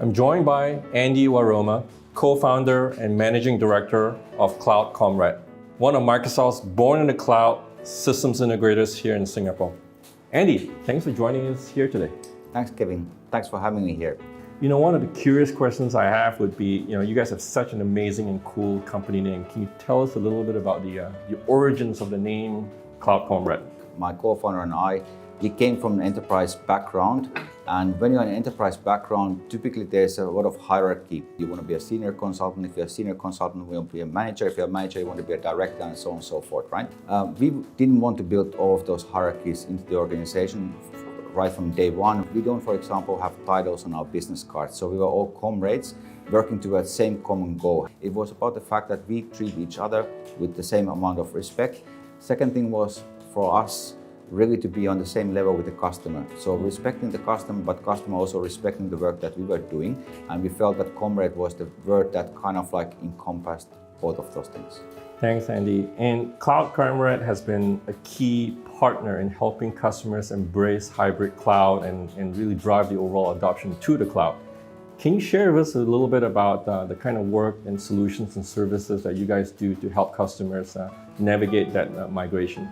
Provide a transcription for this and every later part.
I'm joined by Andy Waroma, co-founder and managing director of Cloud Comrade, one of Microsoft's born in the cloud systems integrators here in Singapore. Andy, thanks for joining us here today. Thanks, Kevin. Thanks for having me here. One of the curious questions I have would be, you guys have such an amazing and cool company name. Can you tell us a little bit about the origins of the name Cloud Comrade? My co-founder and I, we came from an enterprise background. And when you're in an enterprise background, typically there's a lot of hierarchy. You want to be a senior consultant. If you're a senior consultant, you want to be a manager. If you're a manager, you want to be a director, and so on and so forth, right? We didn't want to build all of those hierarchies into the organization right from day one. We don't, for example, have titles on our business cards. So we were all comrades working towards the same common goal. It was about the fact that we treat each other with the same amount of respect. Second thing was for us really to be on the same level with the customer. So respecting the customer, but customer also respecting the work that we were doing. And we felt that comrade was the word that kind of like encompassed both of those things. Thanks, Andy. And Cloud Comrade has been a key partner in helping customers embrace hybrid cloud and really drive the overall adoption to the cloud. Can you share with us a little bit about the kind of work and solutions and services that you guys do to help customers navigate that migration?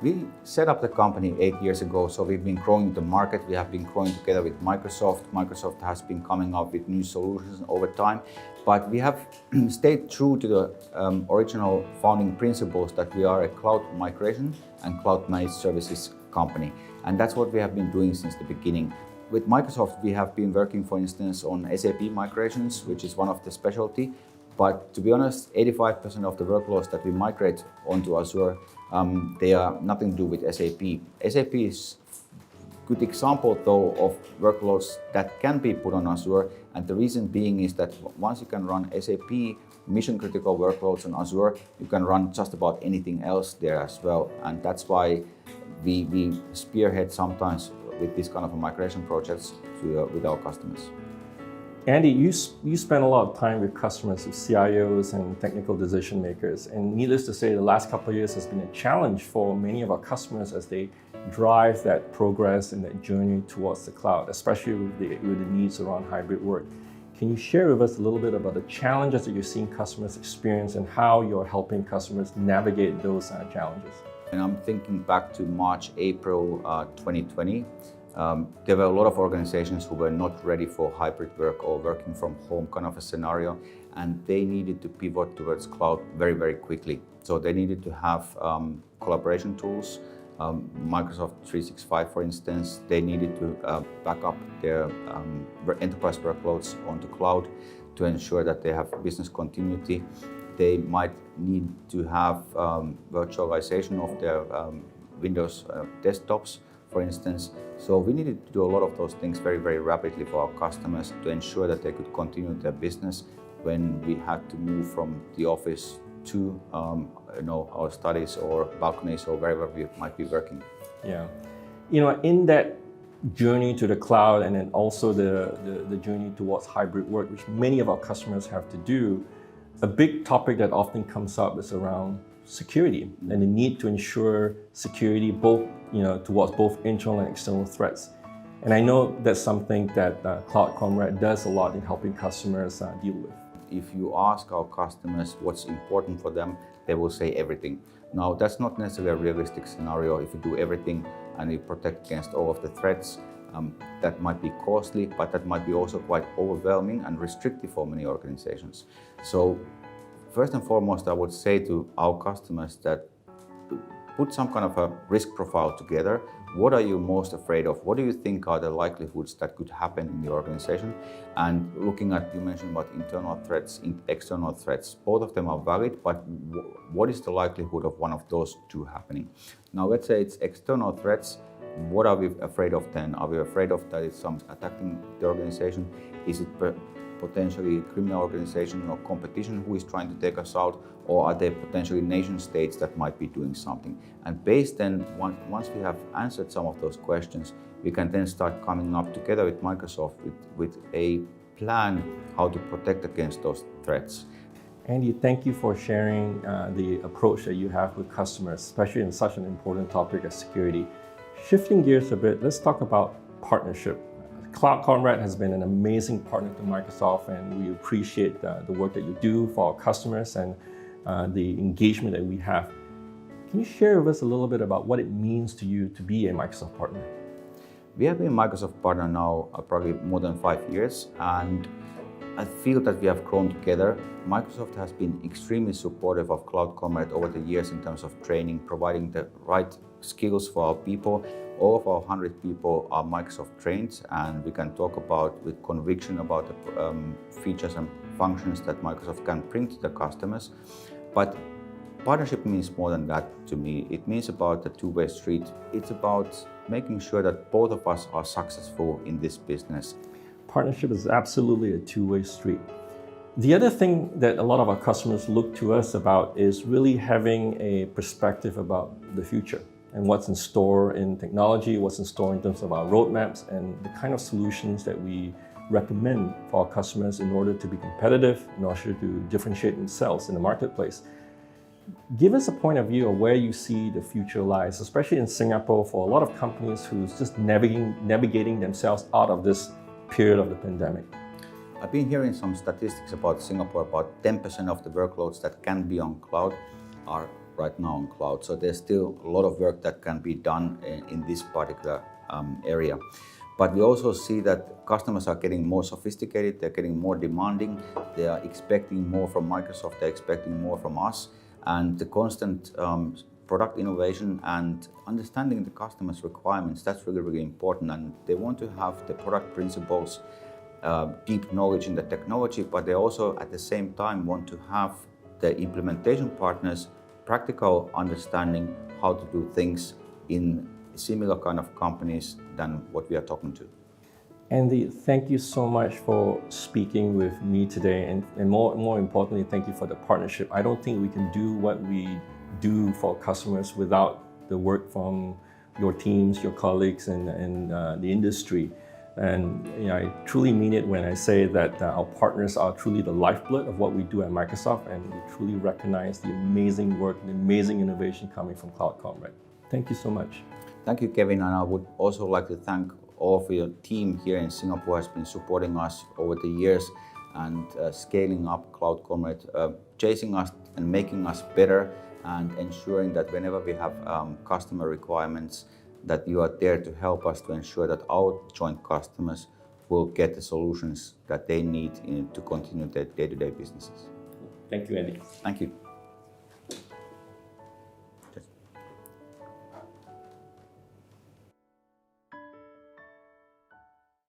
We set up the company 8 years ago, so we've been growing the market. We have been growing together with Microsoft. Microsoft has been coming up with new solutions over time, but we have stayed true to the original founding principles that we are a cloud migration and cloud managed services company. And that's what we have been doing since the beginning. With Microsoft, we have been working, for instance, on SAP migrations, which is one of the specialty. But to be honest, 85% of the workloads that we migrate onto Azure, they are nothing to do with SAP. SAP is a good example, though, of workloads that can be put on Azure. And the reason being is that once you can run SAP mission-critical workloads on Azure, you can run just about anything else there as well. And that's why we spearhead sometimes with this kind of migration projects with our customers. Andy, you spend a lot of time with customers, with CIOs and technical decision makers. And needless to say, the last couple of years has been a challenge for many of our customers as they drive that progress and that journey towards the cloud, especially with the needs around hybrid work. Can you share with us a little bit about the challenges that you're seeing customers experience and how you're helping customers navigate those challenges? And I'm thinking back to March, April 2020. There were a lot of organizations who were not ready for hybrid work or working from home kind of a scenario, and they needed to pivot towards cloud very, very quickly. So they needed to have collaboration tools, Microsoft 365, for instance. They needed to back up their enterprise workloads onto cloud to ensure that they have business continuity. They might need to have virtualization of their Windows desktops, for instance. So we needed to do a lot of those things very, very rapidly for our customers to ensure that they could continue their business when we had to move from the office to our studies or balconies or wherever we might be working. Yeah. In that journey to the cloud and then also the journey towards hybrid work, which many of our customers have to do, a big topic that often comes up is around security and the need to ensure security both towards both internal and external threats. And I know that's something that Cloud Comrade does a lot in helping customers deal with. If you ask our customers what's important for them, they will say everything. Now, that's not necessarily a realistic scenario. If you do everything and you protect against all of the threats, that might be costly, but that might be also quite overwhelming and restrictive for many organizations. So first and foremost, I would say to our customers that put some kind of a risk profile together. What are you most afraid of? What do you think are the likelihoods that could happen in the organization? And looking at, you mentioned about internal threats, external threats, both of them are valid, but what is the likelihood of one of those two happening? Now, let's say it's external threats. What are we afraid of then? Are we afraid of that it's some attacking the organization? Is it potentially a criminal organization or competition who is trying to take us out, or are there potentially nation states that might be doing something? And based then, once we have answered some of those questions, we can then start coming up together with Microsoft with a plan how to protect against those threats. Andy, thank you for sharing the approach that you have with customers, especially in such an important topic as security. Shifting gears a bit, let's talk about partnership. Cloud Comrade has been an amazing partner to Microsoft, and we appreciate the work that you do for our customers and the engagement that we have. Can you share with us a little bit about what it means to you to be a Microsoft partner? We have been a Microsoft partner now probably more than 5 years, and I feel that we have grown together. Microsoft has been extremely supportive of Cloud Comrade over the years in terms of training, providing the right skills for our people. All of our 100 people are Microsoft trained, and we can talk about with conviction about the features and functions that Microsoft can bring to the customers. But partnership means more than that to me. It means about the two-way street. It's about making sure that both of us are successful in this business. Partnership is absolutely a two-way street. The other thing that a lot of our customers look to us about is really having a perspective about the future and what's in store in technology, what's in store in terms of our roadmaps, and the kind of solutions that we recommend for our customers in order to be competitive, in order to differentiate themselves in the marketplace. Give us a point of view of where you see the future lies, especially in Singapore for a lot of companies who's just navigating themselves out of this period of the pandemic. I've been hearing some statistics about Singapore. About 10% of the workloads that can be on cloud are right now on cloud. So there's still a lot of work that can be done in this particular area. But we also see that customers are getting more sophisticated, they're getting more demanding, they are expecting more from Microsoft, they're expecting more from us. And the constant product innovation and understanding the customer's requirements, that's really, really important. And they want to have the product principles, deep knowledge in the technology, but they also at the same time want to have the implementation partners practical understanding how to do things in similar kind of companies than what we are talking to. Andy, thank you so much for speaking with me today, and more importantly, thank you for the partnership. I don't think we can do what we do for customers without the work from your teams, your colleagues, and the industry. And I truly mean it when I say that our partners are truly the lifeblood of what we do at Microsoft, and we truly recognize the amazing work and amazing innovation coming from Cloud Comrade. Thank you so much. Thank you, Kevin, and I would also like to thank all of your team here in Singapore has been supporting us over the years and scaling up Cloud Comrade, chasing us and making us better, and ensuring that whenever we have customer requirements, that you are there to help us to ensure that our joint customers will get the solutions that they need to continue their day-to-day businesses. Thank you, Andy. Thank you.